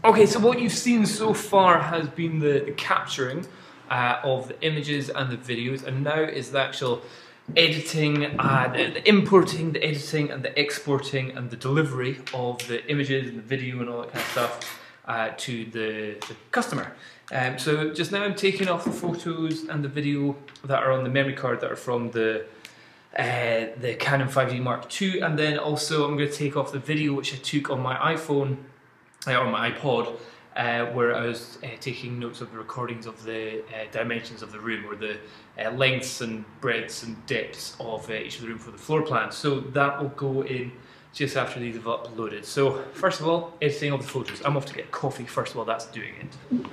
Okay, so what you've seen so far has been the capturing of the images and the videos, and now is the actual editing, the importing, the editing and the exporting and the delivery of the images and the video and all that kind of stuff to the customer. So just now I'm taking off the photos and the video that are on the memory card that are from the Canon 5D Mark II, and then also I'm going to take off the video which I took on my iPhone or my iPod, where I was taking notes of the recordings of the dimensions of the room, or the lengths and breadths and depths of each of the room for the floor plan. So that will go in just after these have uploaded. So first of all, editing of the photos. I'm off to get coffee first while that's doing it.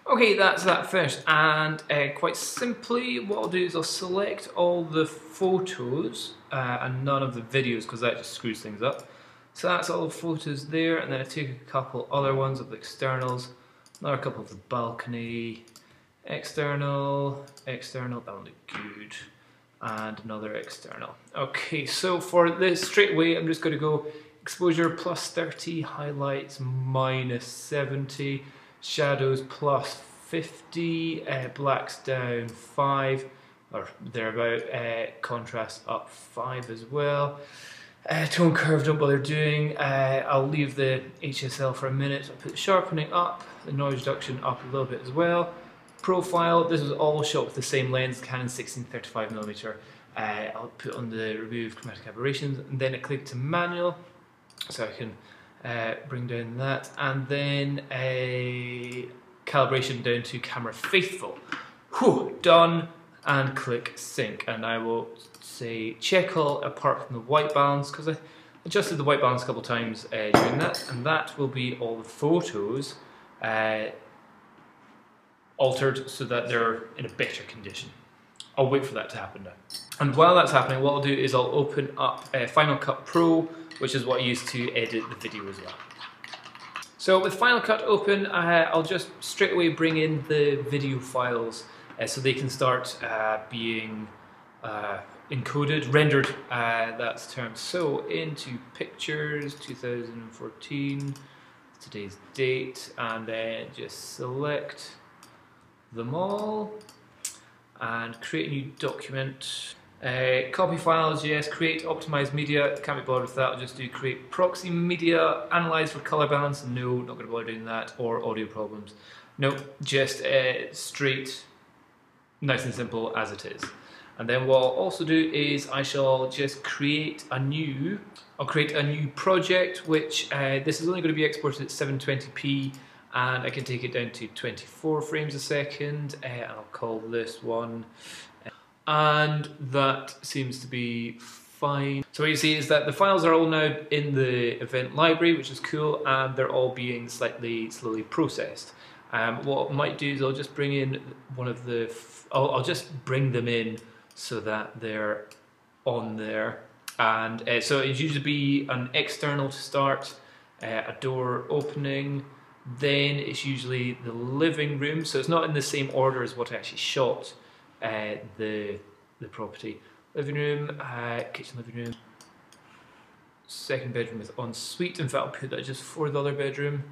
Okay, that's that finished, and quite simply what I'll do is I'll select all the photos and none of the videos, because that just screws things up. So that's all the photos there, and then I take a couple other ones of the externals, another couple of the balcony, external, external, that one looked good, and another external. Okay, so for this straight away I'm just going to go exposure plus 30, highlights minus 70, shadows plus 50, blacks down 5, or thereabout, contrast up 5 as well. Tone curve, don't bother doing. I'll leave the HSL for a minute. I'll put the sharpening up, the noise reduction up a little bit as well. Profile, this was all shot with the same lens, Canon 16-35mm. I'll put on the remove chromatic aberrations, and then I click to manual, so I can bring down that, and then a calibration down to camera faithful. Whew, done, and click sync, and I will say check all apart from the white balance, because I adjusted the white balance a couple of times during that, and that will be all the photos altered so that they're in a better condition. I'll wait for that to happen now. And while that's happening, what I'll do is I'll open up Final Cut Pro, which is what I use to edit the video as well. So with Final Cut open, I'll just straight away bring in the video files so they can start being encoded, rendered, that's the term. So into Pictures 2014, today's date, and then just select them all and create a new document. Copy files, yes. Create optimized media, can't be bothered with that. I'll just do create proxy media, analyze for color balance, no, not going to bother doing that, or audio problems. No, just straight, nice and simple as it is. And then what I'll also do is I shall just create a new project, which this is only going to be exported at 720p, and I can take it down to 24 frames a second, and I'll call this one, and that seems to be fine. So what you see is that the files are all now in the event library, which is cool, and they're all being slightly slowly processed. What I might do is I'll just bring in one of the, I'll just bring them in so that they're on there, and so it usually be an external to start, a door opening, then it's usually the living room, so it's not in the same order as what I actually shot the property. Living room, kitchen, living room, second bedroom with ensuite. In fact, I'll put that just for the other bedroom.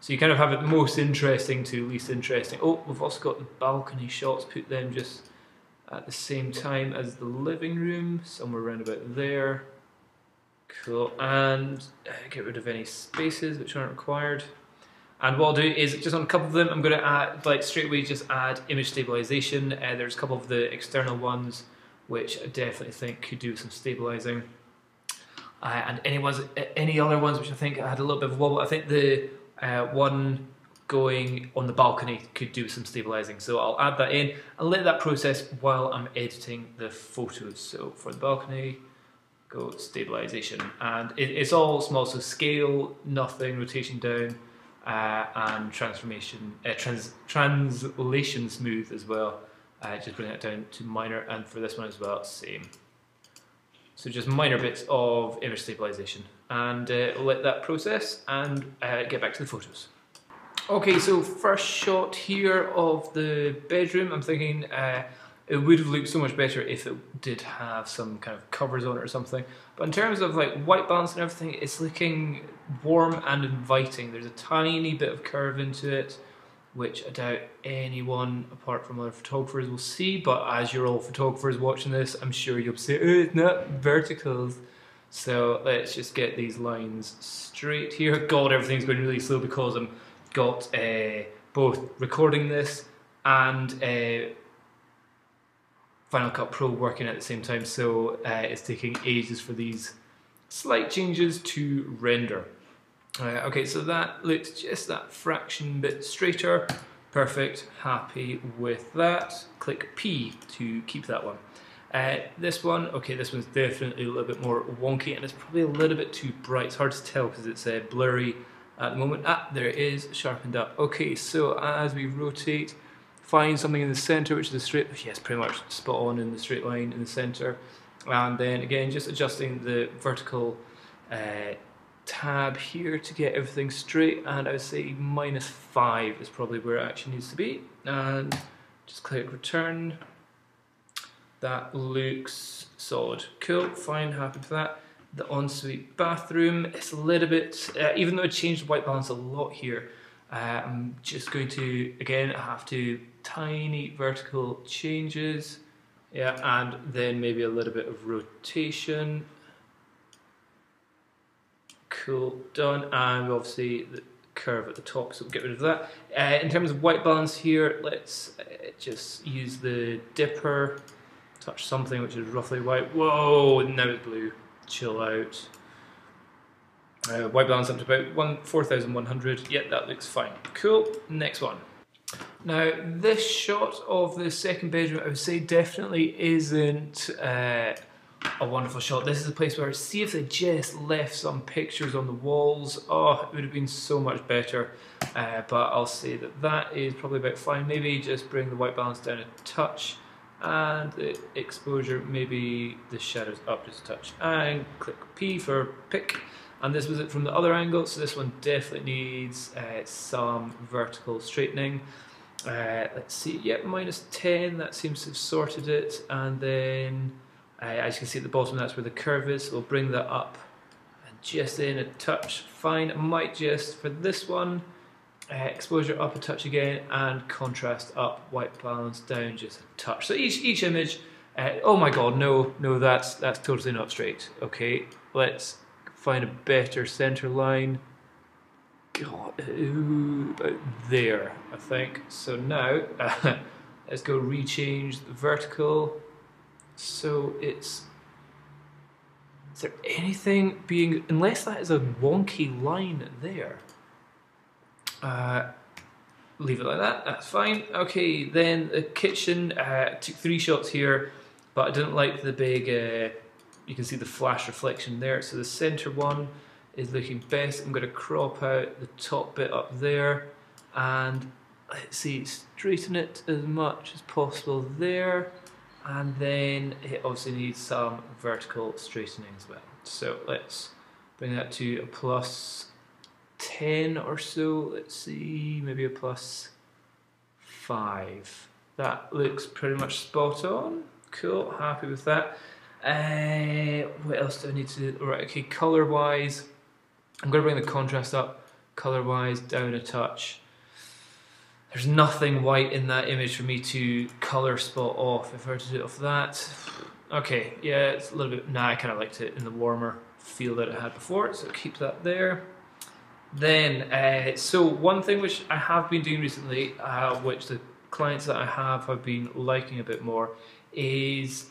So you kind of have it most interesting to least interesting. Oh, we've also got the balcony shots, put them just at the same time as the living room, somewhere around about there. Cool, and get rid of any spaces which aren't required. And what I'll do is, just on a couple of them, I'm going to add, like straight away, just add image stabilization. There's a couple of the external ones which I definitely think could do some stabilizing. And any other ones which I think had a little bit of wobble. I think the one going on the balcony could do some stabilizing, so I'll add that in and let that process while I'm editing the photos. So for the balcony, go stabilization, and it's all small, so scale, nothing, rotation down, and translation smooth as well. Just bring that down to minor, and for this one as well, same. So just minor bits of image stabilization, and let that process and get back to the photos. Okay, so first shot here of the bedroom. I'm thinking It would have looked so much better if it did have some kind of covers on it or something. But in terms of like white balance and everything, it's looking warm and inviting. There's a tiny bit of curve into it, which I doubt anyone apart from other photographers will see, but as you're all photographers watching this, I'm sure you'll say, oh, it's not verticals. So let's just get these lines straight here. God, everything's going really slow because I'm got both recording this and Final Cut Pro working at the same time, so it's taking ages for these slight changes to render. Okay, so that looks just that fraction bit straighter. Perfect, happy with that. Click P to keep that one. This one, okay, this one's definitely a little bit more wonky and it's probably a little bit too bright. It's hard to tell because it's blurry at the moment. Ah, there it is, sharpened up. Okay, so as we rotate, find something in the center, which is the straight, yes, pretty much spot on in the straight line in the center. And then again, just adjusting the vertical tab here to get everything straight, and I would say -5 is probably where it actually needs to be. And just click return. That looks solid. Cool, fine, happy with that. The ensuite bathroom, it's a little bit, even though I changed the white balance a lot here, I'm just going to, again, have to tiny vertical changes. Yeah, and then maybe a little bit of rotation. Cool, done. And obviously the curve at the top, so we'll get rid of that. In terms of white balance here, let's just use the dipper, touch something which is roughly white. Whoa, now it's blue. Chill out. White balance up to about 4,100. Yeah, that looks fine. Cool, next one. Now, this shot of the second bedroom, I would say definitely isn't a wonderful shot. This is a place where, see if they just left some pictures on the walls. Oh, it would have been so much better. But I'll say that that is probably about fine. Maybe just bring the white balance down a touch. And the exposure, maybe the shadows up just a touch. And click P for pick. And this was it from the other angle, so this one definitely needs some vertical straightening. Let's see, yep, -10, that seems to have sorted it. And then, as you can see at the bottom, that's where the curve is, so we'll bring that up. And just in a touch, fine. I might just, for this one, exposure up a touch again, and contrast up, white balance down just a touch. So each image, oh my god, no, that's totally not straight. Okay, let's find a better center line. God, about there, I think. So now, let's go rechange the vertical. So it's, is there anything being, unless that is a wonky line there. Leave it like that, that's fine. Okay, then the kitchen, took 3 shots here, but I didn't like the big, you can see the flash reflection there. So the center one is looking best. I'm going to crop out the top bit up there, and let's see, straighten it as much as possible there, and then it obviously needs some vertical straightening as well. So let's bring that to a +10 or so. Let's see, maybe a +5. That looks pretty much spot on. Cool, happy with that. What else do I need to do? Right, okay, color wise, I'm going to bring the contrast up, color wise down a touch. There's nothing white in that image for me to color spot off. If I were to do it off that, okay, yeah, it's a little bit, nah, I kind of liked it in the warmer feel that it had before, so keep that there. Then, so one thing which I have been doing recently, which the clients that I have been liking a bit more, is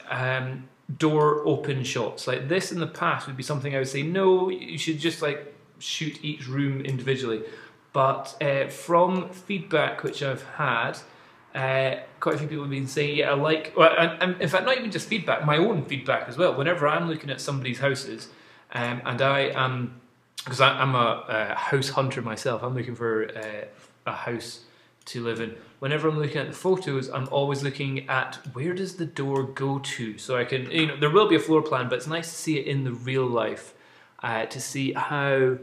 door open shots. Like this in the past would be something I would say, no, you should just like shoot each room individually. But from feedback which I've had, quite a few people have been saying, yeah, I like, well, and in fact, not even just feedback, my own feedback as well. Whenever I'm looking at somebody's houses, and I am, because I'm a house hunter myself, I'm looking for a house to live in. Whenever I'm looking at the photos, I'm always looking at where does the door go to, so I can, you know, there will be a floor plan, but it's nice to see it in the real life, to see how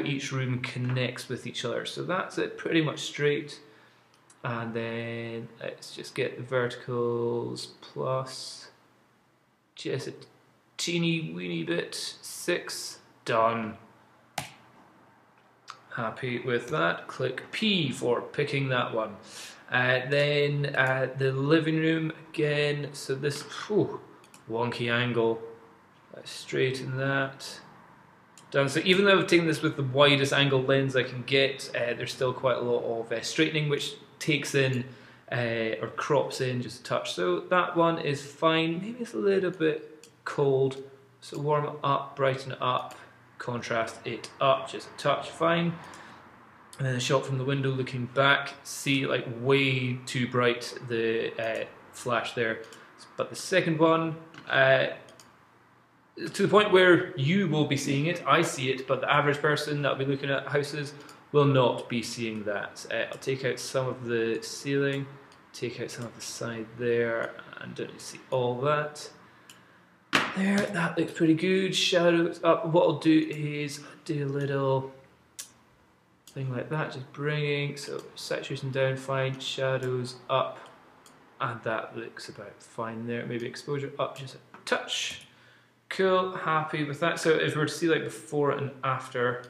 each room connects with each other. So that's it, pretty much straight. And then let's just get the verticals plus just a teeny weeny bit. 6, done. Happy with that. Click P for picking that one. Then the living room again. So this wonky angle. Let's straighten that down. So even though I've taken this with the widest angle lens I can get, there's still quite a lot of straightening, which takes in or crops in just a touch. So that one is fine. Maybe it's a little bit cold. So warm it up, brighten it up, contrast it up just a touch, fine. And then a shot from the window looking back, see like way too bright the flash there. But the second one, to the point where you will be seeing it, I see it, but the average person that will be looking at houses will not be seeing that. I'll take out some of the ceiling, take out some of the side there, and don't see all that. There, that looks pretty good. Shadows up. What I'll do is do a little thing like that, just bringing, so saturation down, fine, shadows up, and that looks about fine there. Maybe exposure up just a touch. Cool, happy with that. So if we were to see like before and after,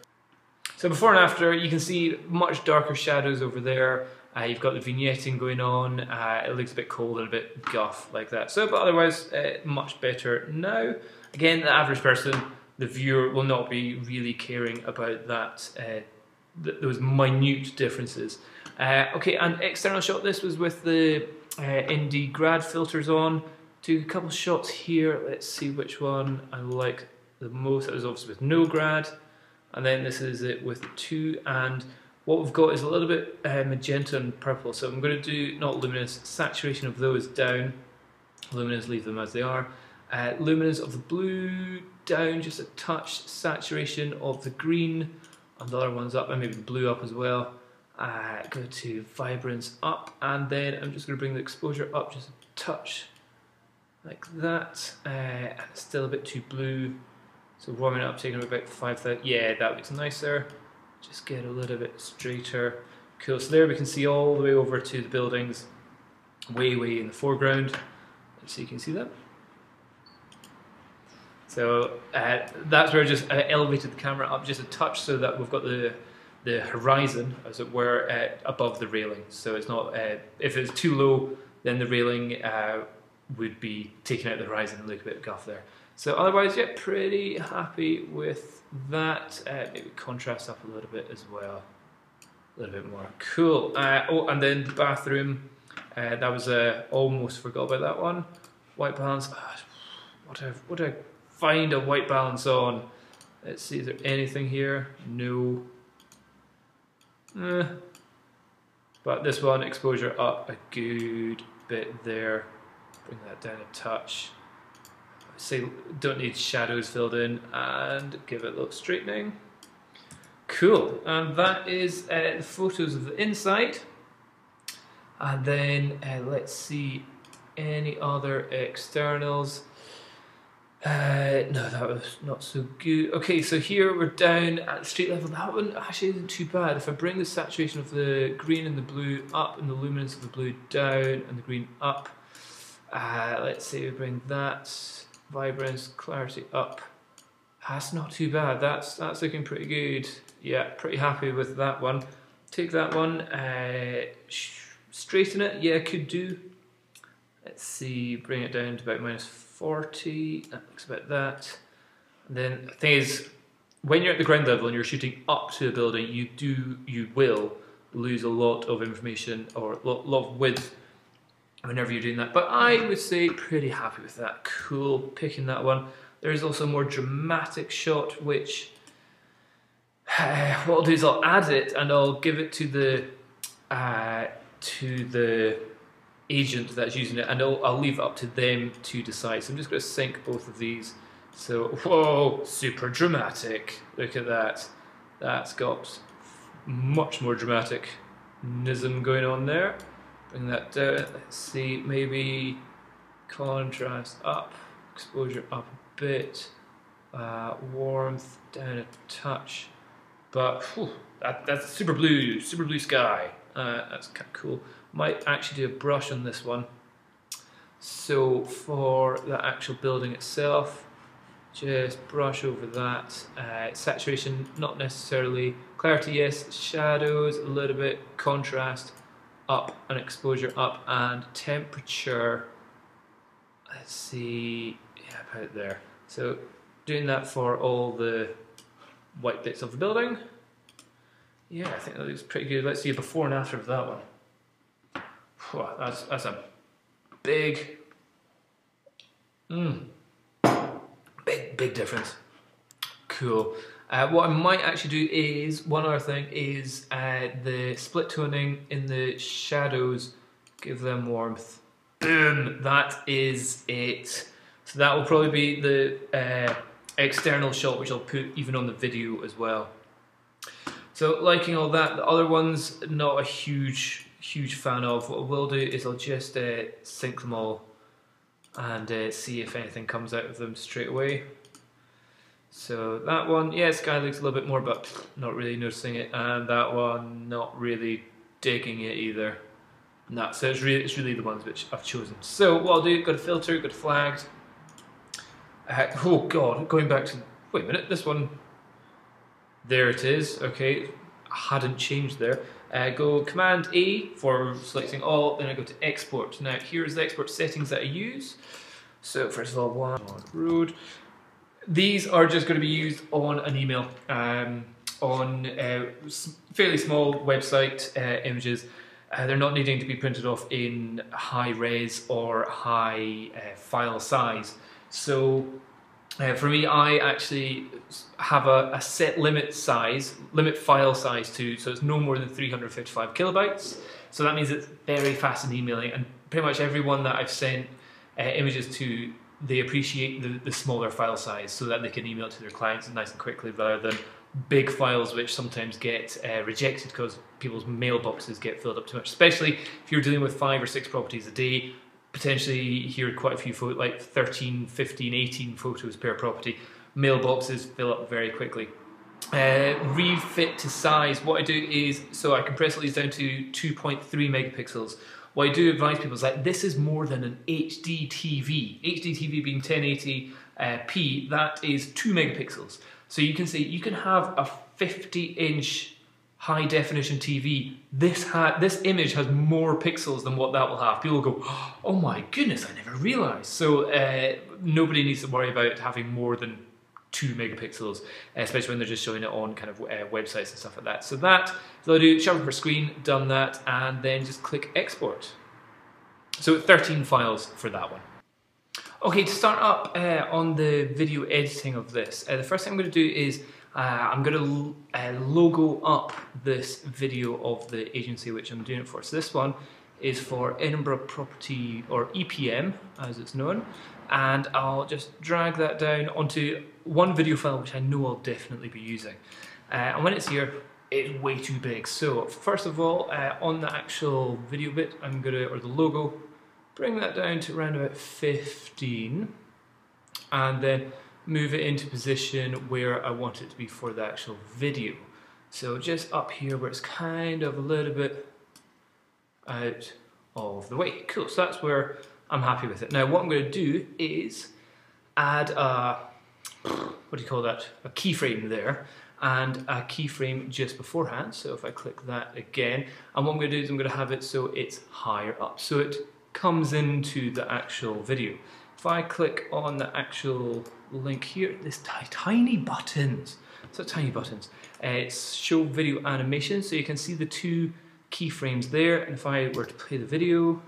so before and after, you can see much darker shadows over there. You've got the vignetting going on. It looks a bit cold and a bit guff like that. So, but otherwise, much better now. Again, the average person, the viewer, will not be really caring about that, those minute differences. Okay, and external shot. This was with the ND grad filters on. Do a couple shots here. Let's see which one I like the most. That was obviously with no grad, and then this is it with 2. And what we've got is a little bit magenta and purple. So I'm going to do not luminous, saturation of those down. Luminous, leave them as they are. Luminous of the blue down just a touch. Saturation of the green and the other ones up, and maybe the blue up as well. Go to vibrance up, and then I'm just going to bring the exposure up just a touch. Like that, and it's still a bit too blue, so warming it up, taking it about 5,000. Yeah, that looks nicer. Just get a little bit straighter. Cool. So there we can see all the way over to the buildings, way in the foreground. So you can see that. So that's where I just elevated the camera up just a touch, so that we've got the horizon, as it were, above the railing. So it's not if it's too low, then the railing would be taking out the horizon and look a bit guff there. So otherwise, yeah, pretty happy with that. Maybe contrast up a little bit as well, a little bit more. Cool. Oh, and then the bathroom. That was almost forgot about that one. White balance. What do I find a white balance on? Let's see. Is there anything here? No. But this one, exposure up a good bit there. Bring that down a touch. Say don't need shadows filled in, and give it a little straightening. Cool, and that is the photos of the inside. And then let's see any other externals. No, that was not so good. Okay, so here we're down at street level. That one actually isn't too bad. If I bring the saturation of the green and the blue up, and the luminance of the blue down, and the green up. Let's say we bring that vibrance, clarity up. That's not too bad. That's looking pretty good. Yeah, pretty happy with that one. Take that one, straighten it. Yeah, could do. Let's see, bring it down to about -40. That looks about that. And then the thing is, when you're at the ground level and you're shooting up to a building, you will lose a lot of information or a lot of width whenever you're doing that. But I would say pretty happy with that. Cool, picking that one. There is also a more dramatic shot, which what I'll do is I'll add it and I'll give it to the agent that's using it, and I'll leave it up to them to decide. So I'm just going to sync both of these. So, whoa, super dramatic. Look at that. That's got much more dramatic-nism going on there. Bring that down. Let's see, maybe contrast up, exposure up a bit, warmth down a touch. But whew, that's super blue sky. That's kind of cool. Might actually do a brush on this one. So for the actual building itself, just brush over that. Saturation, not necessarily. Clarity, yes. Shadows, a little bit. Contrast, up, and exposure up. And temperature, let's see, yeah, about there. So doing that for all the white bits of the building. Yeah, I think that looks pretty good. Let's see a before and after of that one. Whew, that's a big, big difference. Cool. What I might actually do is, one other thing is the split toning in the shadows, give them warmth. Boom, that is it. So that will probably be the external shot, which I'll put even on the video as well. So liking all that. The other ones, not a huge fan of. What I will do is I'll just sync them all and see if anything comes out of them straight away. So that one, yeah, sky looks a little bit more, but not really noticing it. And that one, not really digging it either. No, so it's really the ones which I've chosen. So what I'll do, got a filter, got flagged. Oh god, going back to, wait a minute, this one, there it is, okay, hadn't changed there. Go Command A for selecting all, then I go to export. Now here's the export settings that I use. So first of all, one road. These are just going to be used on an email, on fairly small website images. They're not needing to be printed off in high res or high file size. So for me, I actually have a set limit file size to, so it's no more than 355 kilobytes. So that means it's very fast in emailing, and pretty much everyone that I've sent images to, they appreciate the smaller file size so that they can email it to their clients nice and quickly, rather than big files which sometimes get rejected because people's mailboxes get filled up too much, especially if you're dealing with 5 or 6 properties a day. Potentially here quite a few photos, like 13, 15, 18 photos per property. Mailboxes fill up very quickly. Refit to size, what I do is, so I compress all these down to 2.3 megapixels. What I do advise people is that this is more than an HD TV. HD TV being 1080p, that is 2 megapixels. So you can see, you can have a 50-inch high definition TV. This image has more pixels than what that will have. People will go, oh my goodness, I never realized. So nobody needs to worry about having more than 2 megapixels, especially when they're just showing it on kind of websites and stuff like that. So I'll do sharpen per screen, done that, and then just click export. So 13 files for that one. Okay, to start up on the video editing of this, the first thing I'm going to do is I'm going to logo up this video of the agency which I'm doing it for. So this one is for Edinburgh Property, or EPM as it's known, and I'll just drag that down onto one video file which I know I'll definitely be using. And when it's here, it's way too big. So first of all, on the actual video bit, I'm going to, or the logo, bring that down to around about 15, and then move it into position where I want it to be for the actual video. So just up here where it's kind of a little bit out of the way. Cool, so that's where I'm happy with it. Now what I'm going to do is add a, what do you call that, a keyframe there, and a keyframe just beforehand. So if I click that again, and what I'm going to do is I'm going to have it so it's higher up, so it comes into the actual video. If I click on the actual link here, this tiny buttons, so tiny buttons, it's show video animation, so you can see the 2 keyframes there, and if I were to play the video,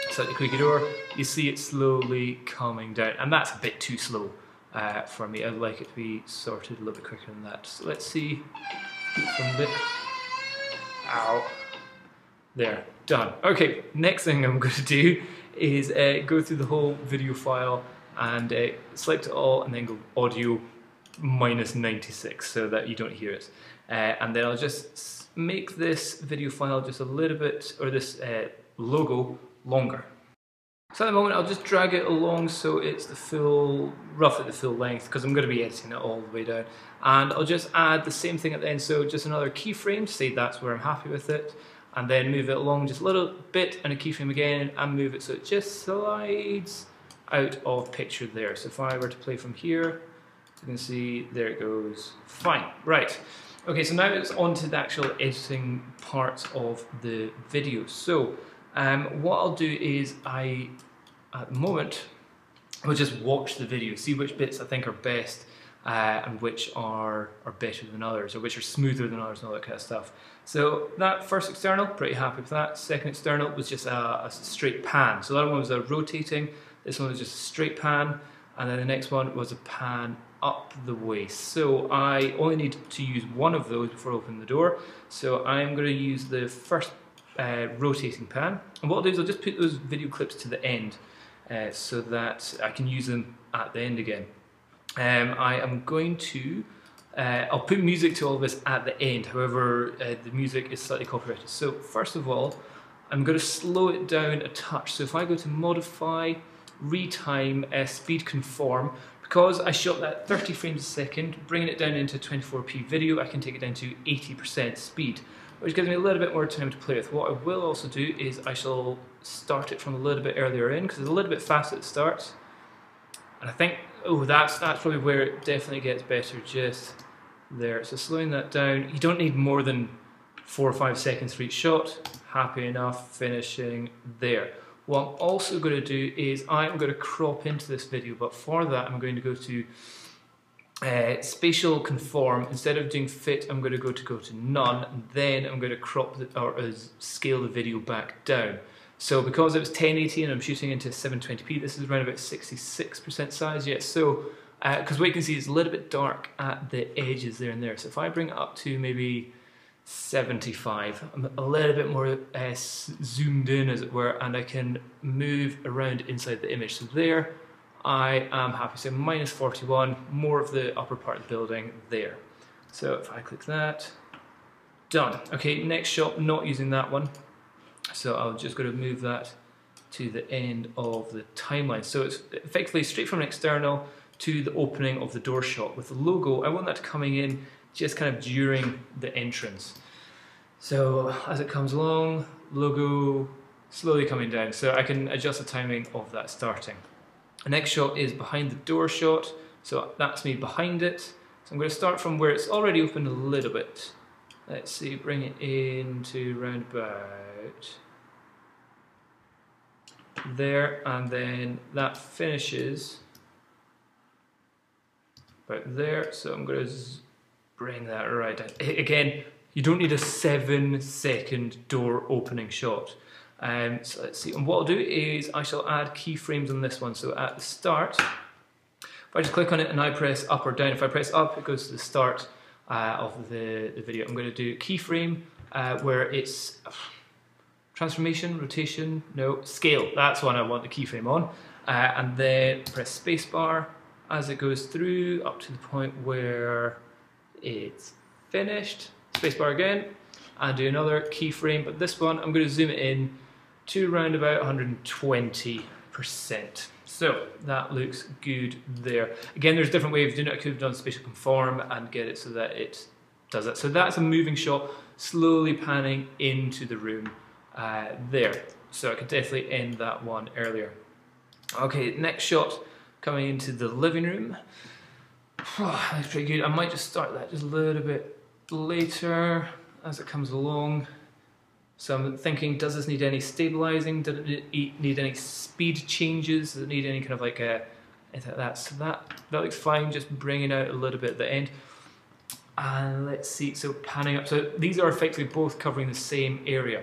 slightly creaky door, you see it slowly coming down, and that's a bit too slow for me. I'd like it to be sorted a little bit quicker than that. So let's see from the, ow, there, done. Okay, next thing I'm going to do is go through the whole video file and select it all, and then go audio -96 so that you don't hear it. And then I'll just make this video file just a little bit, or this logo, longer. So at the moment I'll just drag it along so it's the full, roughly the full length, because I'm going to be editing it all the way down. And I'll just add the same thing at the end, so just another keyframe to say that's where I'm happy with it. And then move it along just a little bit and a keyframe again and move it so it just slides out of picture there. So if I were to play from here, you can see there it goes. Fine, right. Okay, so now it's on to the actual editing part of the video. So what I'll do is at the moment, I'll just watch the video, see which bits I think are best and which are better than others, or which are smoother than others and all that kind of stuff. So that first external, pretty happy with that. Second external was just a straight pan. So that one was a rotating, this one was just a straight pan, and then the next one was a pan up the way. So I only need to use one of those before I open the door. So I'm going to use the first rotating pan, and what I'll do is I'll just put those video clips to the end so that I can use them at the end again. I am going to I'll put music to all this at the end, however the music is slightly copyrighted. So first of all, I'm going to slow it down a touch. So if I go to modify, retime, speed conform, because I shot that 30 frames a second, bringing it down into 24p video, I can take it down to 80% speed, which gives me a little bit more time to play with. What I will also do is I shall start it from a little bit earlier in, because it's a little bit fast at the start. And I think, oh, that's probably where it definitely gets better, just there. So slowing that down, you don't need more than 4 or 5 seconds for each shot. Happy enough, finishing there. What I'm also going to do is I'm going to crop into this video, but for that I'm going to go to spatial conform. Instead of doing fit, I'm going to go to none, and then I'm going to crop or scale the video back down. So because it was 1080 and I'm shooting into 720p, this is around about 66% size yet. So because what you can see is a little bit dark at the edges there and there. So if I bring it up to maybe 75, I'm a little bit more zoomed in, as it were, and I can move around inside the image. So there, I am happy. So minus 41, more of the upper part of the building there. So if I click that, done. Okay, next shot, not using that one. So I'll just going to move that to the end of the timeline. So it's effectively straight from an external to the opening of the door shot. With the logo, I want that coming in just kind of during the entrance. So as it comes along, logo slowly coming down. So I can adjust the timing of that starting. The next shot is behind the door shot. So that's me behind it. So I'm going to start from where it's already opened a little bit. Let's see, bring it in to round about there, and then that finishes about there. So I'm going to bring that right down. Again, you don't need a 7-second door opening shot. So let's see, and what I'll do is I shall add keyframes on this one. So at the start, if I just click on it and I press up or down, if I press up, it goes to the start of the video. I'm going to do keyframe where it's transformation, rotation, no, scale. That's one I want the keyframe on. And then press spacebar as it goes through up to the point where it's finished. Spacebar again, and do another keyframe, but this one I'm going to zoom it in to around about 120%. So that looks good there. Again, there's different ways of doing it. I could have done spatial conform and get it so that it does that. So that's a moving shot, slowly panning into the room there. So I could definitely end that one earlier. Okay, next shot coming into the living room. That's pretty good. I might just start that just a little bit later as it comes along. So I'm thinking, does this need any stabilizing? Does it need any speed changes? Does it need any kind of like anything like that? So that looks fine, just bringing out a little bit at the end. And let's see, so panning up. So these are effectively both covering the same area.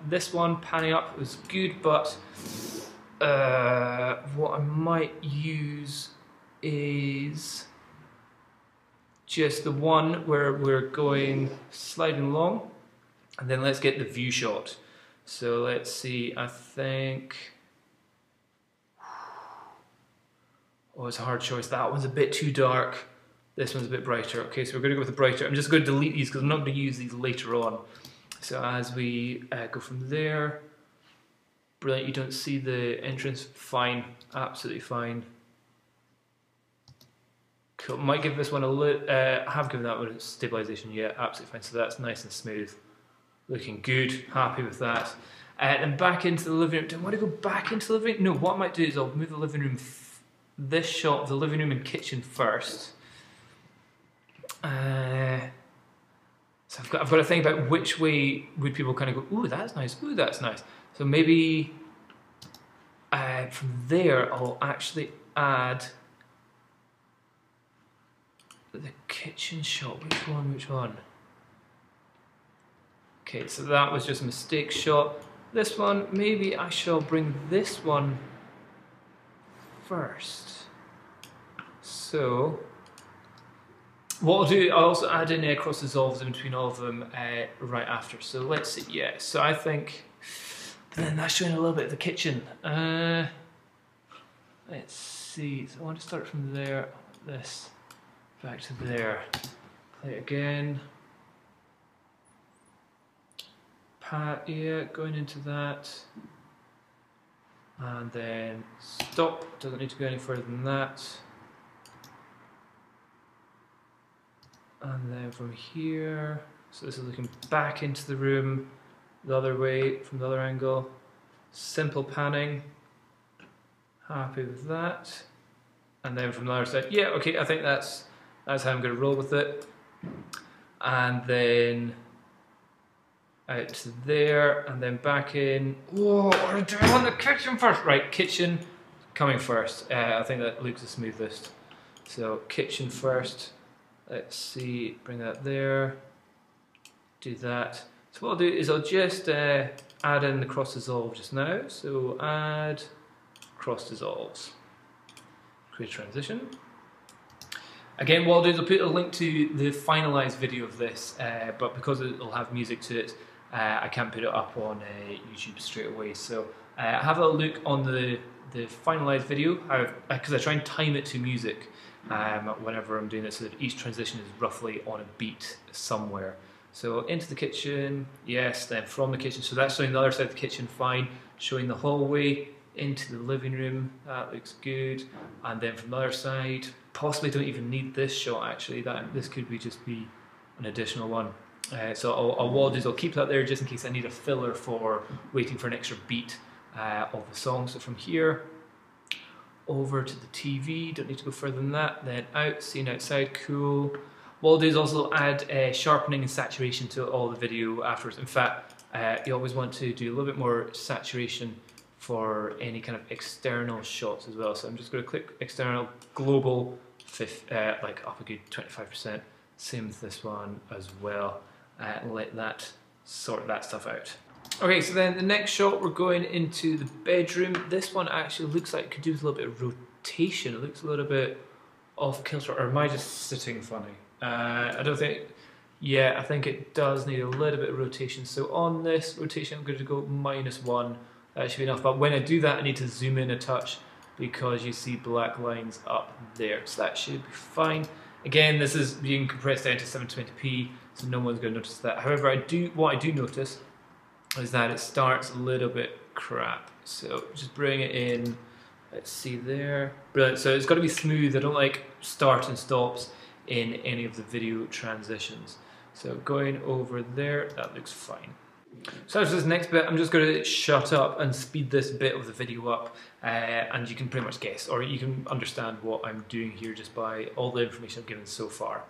This one panning up was good, but what I might use is just the one where we're going sliding along, and then let's get the view shot. So let's see, I think, oh, it's a hard choice. That one's a bit too dark. This one's a bit brighter. Okay, so we're going to go with the brighter. I'm just going to delete these because I'm not going to use these later on. So as we go from there, Brilliant, you don't see the entrance. Fine, absolutely fine. Cool. Might give this one a little. I have given that one a stabilization. Yeah, absolutely fine. So that's nice and smooth. Looking good. Happy with that. And back into the living room. Do I want to go back into the living room? No, what I might do is I'll move the living room, this shot of the living room and kitchen first. So I've got to think about which way would people kind of go, ooh, that's nice, ooh, that's nice. So maybe from there I'll actually add the kitchen shot. Which one, which one? Okay, so that was just a mistake shot. This one, maybe I shall bring this one first. So, what I'll do, I'll also add in cross dissolves in between all of them right after. So let's see, yeah. So I think, but then that's showing a little bit of the kitchen. Let's see, so I want to start from there, this, back to there. Play it again. Yeah, going into that. And then stop, doesn't need to go any further than that. And then from here, so this is looking back into the room, the other way, from the other angle. Simple panning, happy with that. And then from the other side, yeah, okay, I think that's how I'm going to roll with it. And then out to there, and then back in. Whoa, or do I want the kitchen first? Right, kitchen coming first. I think that looks the smoothest. So kitchen first. Let's see, bring that there. Do that. So what I'll do is I'll just add in the cross dissolve just now. So add cross dissolves. Create transition. Again, what I'll do is I'll put a link to the finalized video of this, but because it'll have music to it, I can't put it up on YouTube straight away. So have a look on the finalized video, because I try and time it to music whenever I'm doing it, so that each transition is roughly on a beat somewhere. So into the kitchen, yes, then from the kitchen, so that's showing the other side of the kitchen fine, showing the hallway, into the living room, that looks good, and then from the other side, possibly don't even need this shot actually, this could just be an additional one. So what I'll do is I'll keep that there just in case I need a filler for waiting for an extra beat of the song. So from here, over to the TV, don't need to go further than that, then out, scene outside, cool. What I'll do is also add sharpening and saturation to all the video afterwards. In fact, you always want to do a little bit more saturation for any kind of external shots as well. So I'm just going to click external, global, like up a good 25%. Same with this one as well. Let that sort that stuff out. Okay, so then the next shot, we're going into the bedroom. This one actually looks like it could do with a little bit of rotation. It looks a little bit off kilter, or am I just sitting funny? I don't think, yeah, I think it does need a little bit of rotation. So on this rotation, I'm going to go -1. That should be enough. But when I do that, I need to zoom in a touch because you see black lines up there. So that should be fine. Again, this is being compressed down to 720p, so no one's going to notice that. However, what I do notice is that it starts a little bit crap. So just bring it in. Let's see there. Brilliant. So it's got to be smooth. I don't like start and stops in any of the video transitions. So going over there, that looks fine. So as this next bit, I'm just going to shut up and speed this bit of the video up, and you can pretty much guess, or you can understand what I'm doing here just by all the information I've given so far.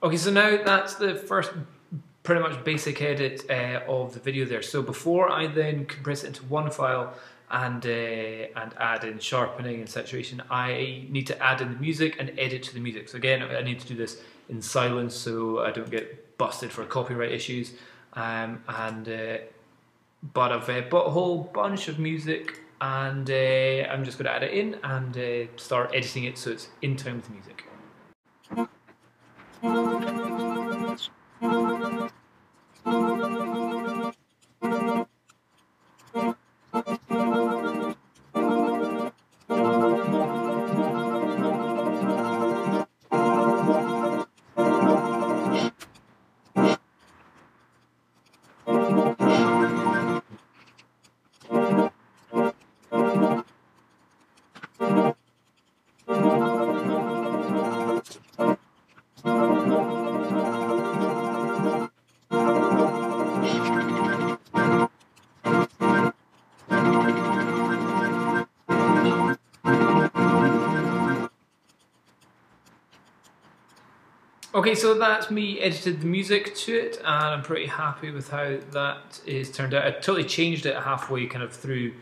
Okay, so now that's the first pretty much basic edit of the video there. So before I then compress it into one file and add in sharpening and saturation, I need to add in the music and edit to the music. So again, I need to do this in silence so I don't get busted for copyright issues. But I've bought a whole bunch of music, and I'm just going to add it in and start editing it so it's in time with the music. Okay, so that's me edited the music to it, and I'm pretty happy with how that is turned out. I totally changed it halfway kind of through,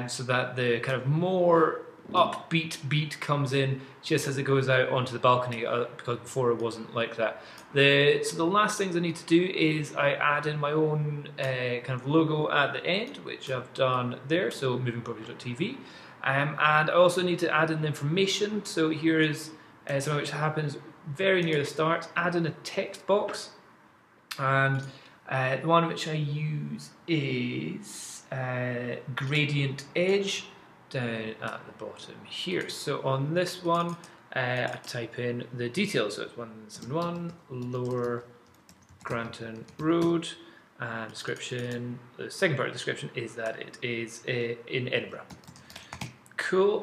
so that the kind of more upbeat beat comes in just as it goes out onto the balcony, because before it wasn't like that. So the last things I need to do is I add in my own kind of logo at the end, which I've done there, so movingproperty.tv. And I also need to add in the information, so here is something which happens very near the start. Add in a text box, and the one which I use is gradient edge down at the bottom here. So on this one, I type in the details. So it's 171 Lower Granton Road, and description. The second part of the description is that it is in Edinburgh. Cool.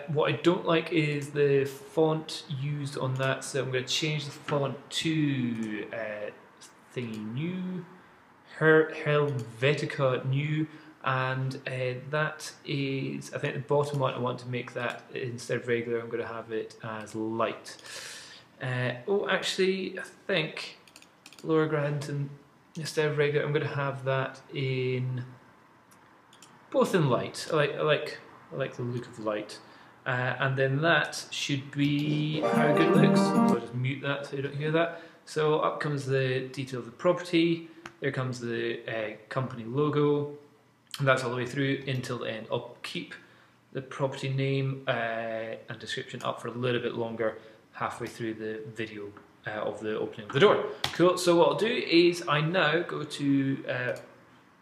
What I don't like is the font used on that, so I'm going to change the font to thingy new, Helvetica new, and that is, I think the bottom one I want to make that instead of regular, I'm going to have it as light. Oh, actually, I think Lower Granton instead of regular, I'm going to have that in both in light. I like the look of light, and then that should be how good it looks. So I'll just mute that so you don't hear that. So up comes the detail of the property, there comes the company logo, and that's all the way through until the end. I'll keep the property name and description up for a little bit longer halfway through the video of the opening of the door. Cool, so what I'll do is I now go to,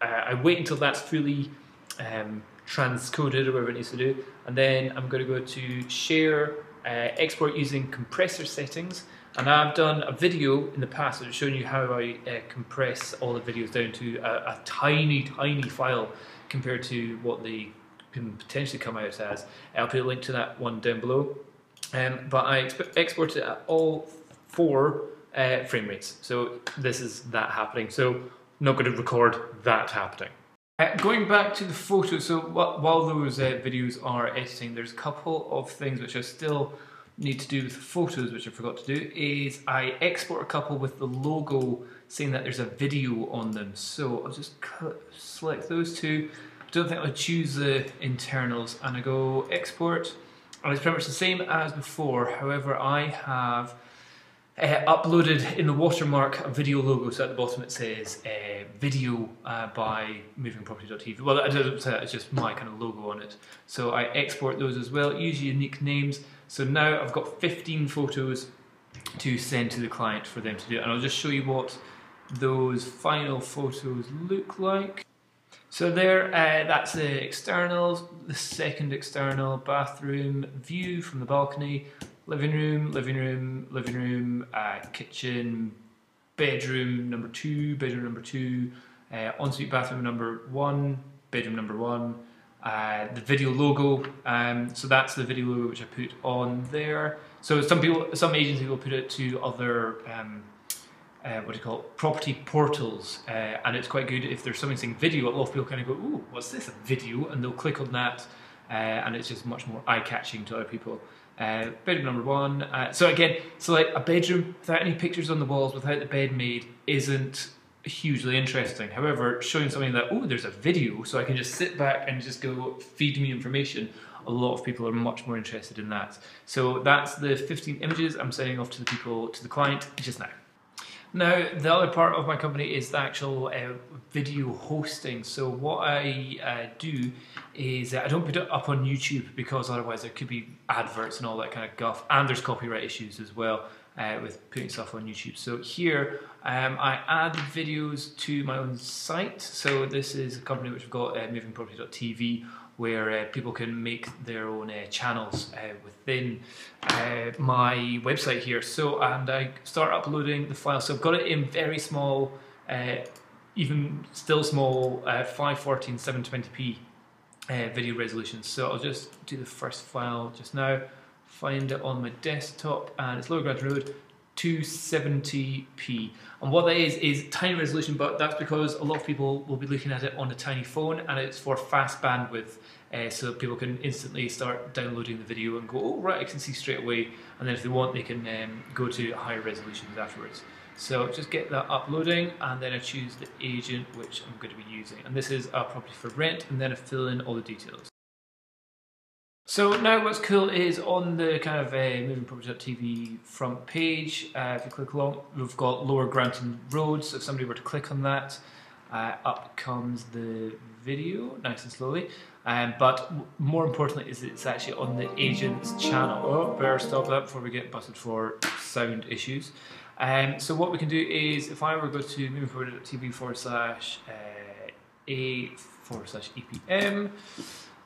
I wait until that's fully transcoded or whatever it needs to do, and then I'm going to go to share, export using compressor settings, and I've done a video in the past that has shown you how I compress all the videos down to a tiny file compared to what they can potentially come out as. I'll put a link to that one down below, but I export it at all 4 frame rates, so this is that happening, so I'm not going to record that happening. Going back to the photos, so while those videos are editing, there's a couple of things which I still need to do with the photos, which I forgot to do, is I export a couple with the logo saying that there's a video on them. So I'll just select those two. I don't think I'll choose the internals, and I go export, and it's pretty much the same as before. However, I have uploaded in the watermark a video logo, so at the bottom it says video by movingproperty.tv. Well, I didn't say that, it's just my kind of logo on it. So I export those as well, use unique names. So now I've got 15 photos to send to the client for them to do, and I'll just show you what those final photos look like. So there, that's the externals, the second external, bathroom, view from the balcony, living room, kitchen, bedroom number 2, ensuite bathroom number 1, bedroom number 1, the video logo. So that's the video logo which I put on there. So some agencies will put it to other property portals, and it's quite good if there's something saying video. A lot of people kind of go, "Ooh, what's this? A video?" and they'll click on that, and it's just much more eye-catching to other people. Bedroom number 1. So again, so like a bedroom without any pictures on the walls, without the bed made, isn't hugely interesting. However, showing something that, oh, there's a video, so I can just sit back and just go, feed me information, a lot of people are much more interested in that. So that's the 15 images I'm sending off to the client just now. Now, the other part of my company is the actual video hosting. So what I do is I don't put it up on YouTube, because otherwise there could be adverts and all that kind of guff, and there's copyright issues as well with putting stuff on YouTube. So here I add videos to my own site. So this is a company which I've got, movingproperty.tv, where people can make their own channels within my website here. So, and I start uploading the file. So I've got it in very small, even still small, 540 and 720p video resolution. So I'll just do the first file just now, find it on my desktop, and it's Lower Granton Road, 270p, and what that is tiny resolution, but that's because a lot of people will be looking at it on a tiny phone, and it's for fast bandwidth, so people can instantly start downloading the video and go, oh right, I can see straight away, and then if they want they can go to higher resolutions afterwards. So just get that uploading, and then I choose the agent which I'm going to be using, and this is a property for rent, and then I fill in all the details. So now what's cool is on the kind of movingproperty.tv front page, if you click along, we've got Lower Granton Road, so if somebody were to click on that, up comes the video, nice and slowly, but more importantly is it's actually on the agent's channel. Oh, better stop that before we get busted for sound issues. So what we can do is, if I were to go to movingproperty.tv/a/EPM,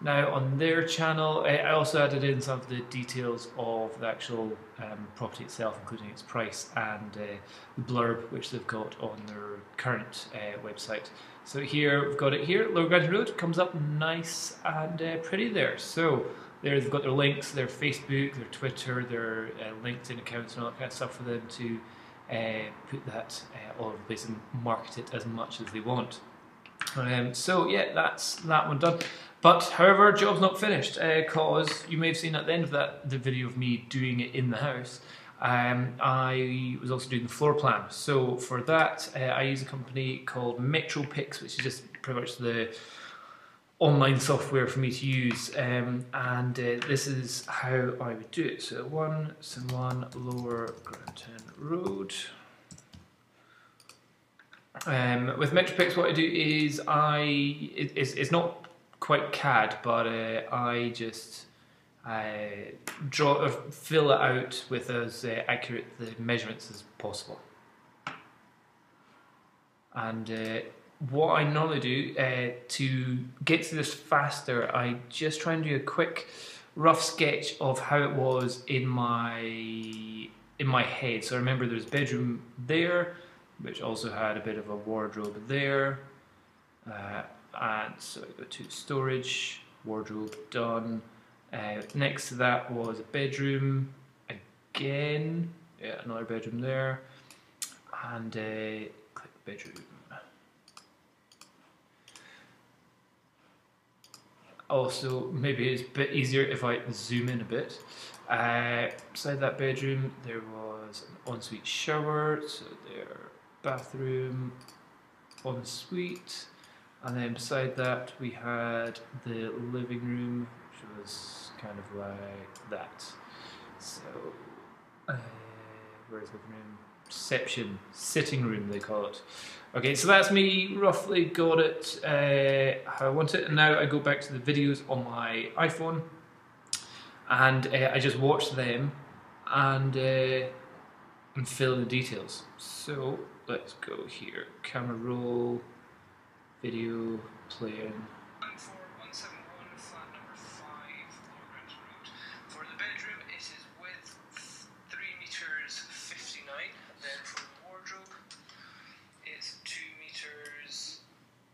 now on their channel, I also added in some of the details of the actual property itself, including its price and the blurb which they've got on their current website. So here, we've got it here, Lower Granton Road, comes up nice and pretty there. So there they've got their links, their Facebook, their Twitter, their LinkedIn accounts and all that kind of stuff for them to put that all over the place and market it as much as they want. So yeah, that's that one done. But however, job's not finished, because you may have seen at the end of the video of me doing it in the house, I was also doing the floor plan. So for that, I use a company called MetroPix, which is just pretty much the online software for me to use, and this is how I would do it. So 171 Lower Granton Road. With MetroPix, what I do is it's not quite CAD, but I just fill it out with as accurate the measurements as possible. And what I normally do to get to this faster, I just try and do a quick rough sketch of how it was in my head. So I remember there's a bedroom there, which also had a bit of a wardrobe there, and so I go to storage, wardrobe done. Next to that was a bedroom again, yeah, another bedroom there, and click bedroom. Also, maybe it's a bit easier if I zoom in a bit. Beside that bedroom there was an ensuite shower, so there, bathroom, ensuite, and then beside that we had the living room, which was kind of like that. So, where's the living room? Reception, sitting room they call it. Okay, so that's me roughly got it how I want it, and now I go back to the videos on my iPhone, and I just watch them and fill in the details. So let's go here, camera roll, video playing. For 171 flat number 5 Lower Granton Road. For the bedroom it is width 3 meters 59, then for the wardrobe it's 2 meters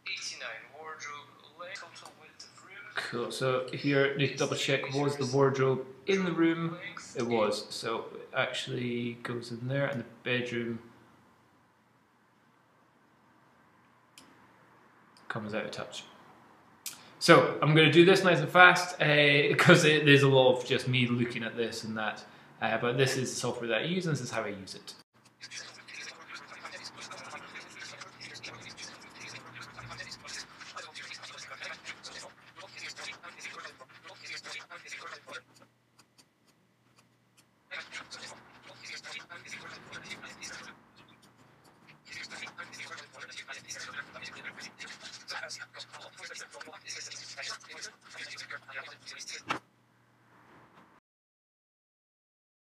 89. Wardrobe length, total width of room. Cool, so here need to double check, was the wardrobe in the room? It was, so it actually goes in there, and the bedroom comes out of touch. So I'm going to do this nice and fast because there's a lot of just me looking at this and that, but this is the software that I use and this is how I use it.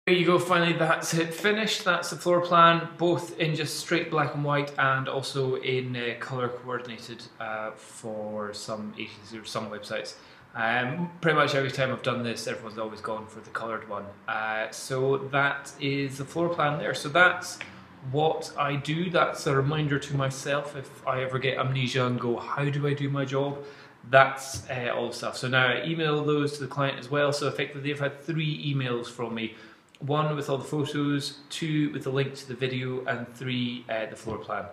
There you go, finally that's it finished. That's the floor plan, both in just straight black and white and also in colour coordinated for some agencies or some websites. Pretty much every time I've done this, everyone's always gone for the coloured one. So that is the floor plan there. So that's what I do. That's a reminder to myself if I ever get amnesia and go, how do I do my job? That's all the stuff. So now I email those to the client as well. So effectively they've had 3 emails from me 1 with all the photos, 2 with the link to the video, and 3 the floor plan.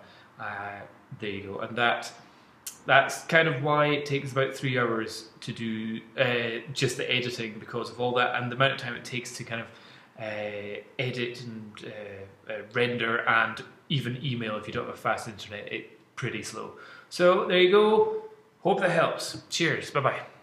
There you go. And that's kind of why it takes about 3 hours to do just the editing, because of all that and the amount of time it takes to kind of edit and render and even email if you don't have fast internet. It's pretty slow. So there you go. Hope that helps. Cheers. Bye bye.